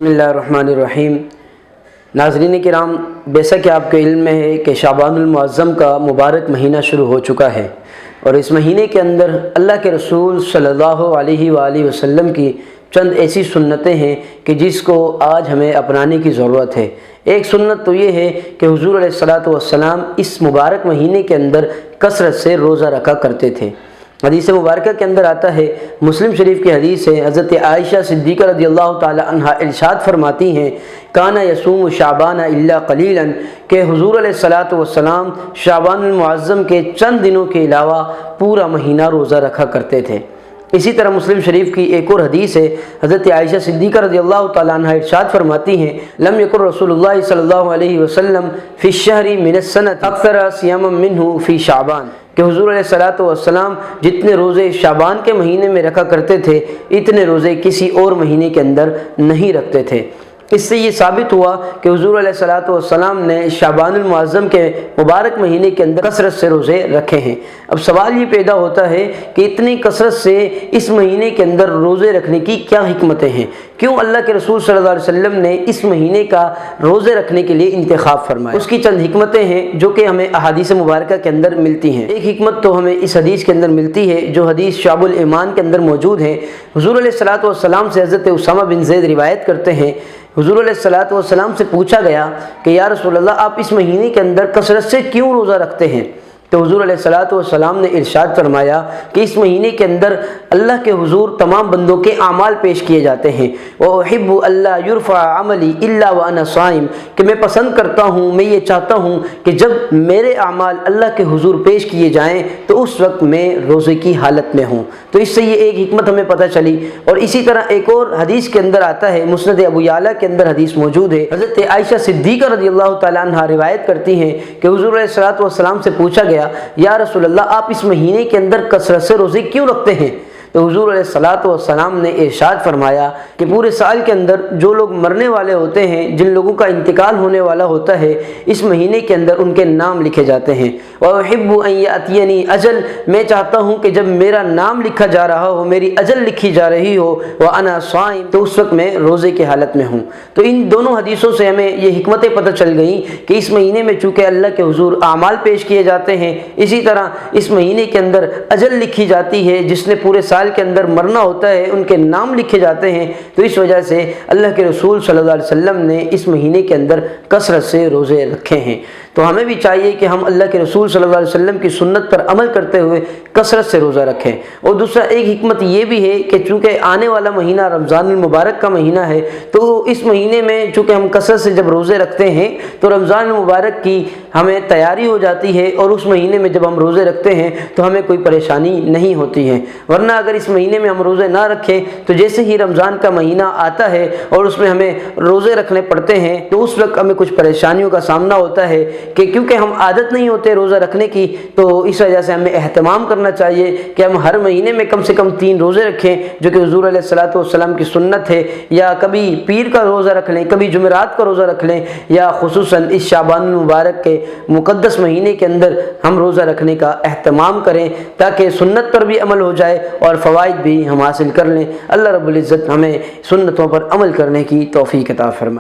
बिस्मिल्लाहिर्रहमानिर्रहीम। नाज़रीन किराम, जैसा कि आपके इल्म में है कि शाबानुल मुअज़्ज़म का मुबारक महीना शुरू हो चुका है और इस महीने के अंदर अल्लाह के रसूल सल्लल्लाहु अलैहि वसल्लम की चंद ऐसी सुन्नतें हैं कि जिसको आज हमें अपनाने की ज़रूरत है। एक सुन्नत तो ये है कि हुज़ूर अलैहिस्सलातु वस्सलाम इस मुबारक महीने के अंदर कसरत से रोज़ा रखा करते थे। हदीस मुबारक के अंदर आता है, मुस्लिम शरीफ की हदीस है, हज़रत आयशा सिद्दीक़ा रज़ियल्लाहु ताला अन्हा इरशाद फरमाती हैं, काना यसूम शाबान इल्ला कलीलन, के हुज़ूर अलैहिस्सलातु वस्सलाम शाबानुल मुअज़्ज़म के चंद दिनों के अलावा पूरा महीना रोज़ा रखा करते थे। इसी तरह मुस्लिम शरीफ की एक और हदीस है, हज़रत आयशा सिद्दीक़ा रज़ियल्लाहु ताला अन्हा इरशाद फरमाती हैं, लम यकुन रसूलुल्लाह सल्लल्लाहु अलैहि वसल्लम फ़ी शहरी मिनस सनत अक्सर सियामम मिन्हु फ़ी शाबान, कि हुज़ूर अलैहिस्सलातु वस्सलाम जितने रोज़े शाबान के महीने में रखा करते थे इतने रोज़े किसी और महीने के अंदर नहीं रखते थे। इससे ये साबित हुआ कि हुज़ूर अलैहिस्सलातु वस्सलाम ने शाबानुल मुअज़्ज़म के मुबारक महीने के अंदर कसरत से रोज़े रखे हैं। अब सवाल ये पैदा होता है कि इतनी कसरत से इस महीने के अंदर रोज़े रखने की क्या हिकमतें हैं, क्यों अल्लाह के रसूल सल्लल्लाहु अलैहि वसल्लम ने इस महीने का रोज़े रखने के लिए इंतखाब फरमाया। उसकी चंद हिकमतें हैं जो कि हमें अहादीस मुबारक के अंदर मिलती हैं। एक हिकमत तो हमें इस हदीस के अंदर मिलती है जो हदीस शाबुल ईमान के अंदर मौजूद है। हुज़ूर अलैहिस्सलातु वस्सलाम से हज़रत उसामा बिन ज़ैद रिवायत करते हैं, हुज़ूर अलैहिस्सलातु वस्सलाम से पूछा गया कि या रसूल अल्लाह, आप इस महीने के अंदर कसरत से क्यों रोज़ा रखते हैं? तो हुज़ूर अलैहिस्सलातु वस्सलाम ने इरशाद फरमाया कि इस महीने के अंदर अल्लाह के हुज़ूर तमाम बंदों के आमाल पेश किए जाते हैं। व उहिब्बु अल्ला युरफ़ा अमली इल्ला व अना साइम, कि मैं पसंद करता हूँ, मैं ये चाहता हूँ कि जब मेरे आमाल अल्लाह के हुज़ूर पेश किए जाएँ तो उस वक्त मैं रोज़े की हालत में हूँ। तो इससे ये एक हिकमत हमें पता चली। और इसी तरह एक और हदीस के अंदर आता है, मुस्नद अबू याला के अंदर हदीस मौजूद है, हज़रत आयशा सिद्दीक़ा रज़ियल्लाहु ताला अन्हा रिवायत करती हैं कि हुज़ूर अलैहिस्सलातु वस्सलाम से पूछा गया, या रसूल अल्लाह, आप इस महीने के अंदर कसरत से रोज़े क्यों रखते हैं? तो हुज़ूर अलैहिस्सलातु वस्सलाम ने इरशाद फरमाया कि पूरे साल के अंदर जो लोग मरने वाले होते हैं, जिन लोगों का इंतकाल होने वाला होता है, इस महीने के अंदर उनके नाम लिखे जाते हैं। व उहिब्बु अन यातियनी अजल, मैं चाहता हूँ कि जब मेरा नाम लिखा जा रहा हो, मेरी अजल लिखी जा रही हो, व अना साइम, तो उस वक्त मैं रोज़े की हालत में हूँ। तो इन दोनों हदीसों से हमें ये हिकमतें पता चल गई कि इस महीने में चूँकि अल्लाह के हुज़ूर आमाल पेश किए जाते हैं, इसी तरह इस महीने के अंदर अजल लिखी जाती है, जिसने पूरे साल के अंदर मरना होता है उनके नाम लिखे जाते हैं। तो इस वजह से अल्लाह के रसूल सल्लल्लाहु अलैहि वसल्लम ने इस महीने के अंदर कसरत से रोज़े रखे हैं। तो हमें भी चाहिए कि हम अल्लाह के रसूल सल्लल्लाहु अलैहि वसल्लम की सुन्नत पर अमल करते हुए कसरत से रोज़ा रखें। और दूसरा एक हिकमत ये भी है कि चूँकि आने वाला महीना रमज़ानुल मुबारक का महीना है, तो इस महीने में चूँकि हम कसरत से जब रोज़े रखते हैं तो रमज़ानुल मुबारक की हमें तैयारी हो जाती है और उस महीने में जब हम रोज़े रखते हैं तो हमें कोई परेशानी नहीं होती है। वरना अगर इस महीने में हम रोज़े ना रखें तो जैसे ही रमज़ान का महीना आता है और उसमें हमें रोज़े रखने पड़ते हैं तो उस वक्त हमें कुछ परेशानियों का सामना होता है कि क्योंकि हम आदत नहीं होते रोज़ा रखने की, तो इस वजह से हमें एहतमाम करना चाहिए कि हम हर महीने में कम से कम 3 रोज़े रखें, जो कि हुज़ूर अलैहिस्सलातु वस्सलाम की सुन्नत है। या कभी पीर का रोज़ा रख लें, कभी जुमेरात का रोज़ा रख लें, या खुसूसन इस शाबानुल मुबारक के मुक़द्दस महीने के अंदर हम रोज़ा रखने का एहतमाम करें ताकि सुन्नत पर भी अमल हो जाए और फ़वाइद भी हम हासिल कर लें। अल्लाह रब्बुल इज़्ज़त हमें सुन्नतों पर अमल करने की तौफ़ीक़ अता फरमाए।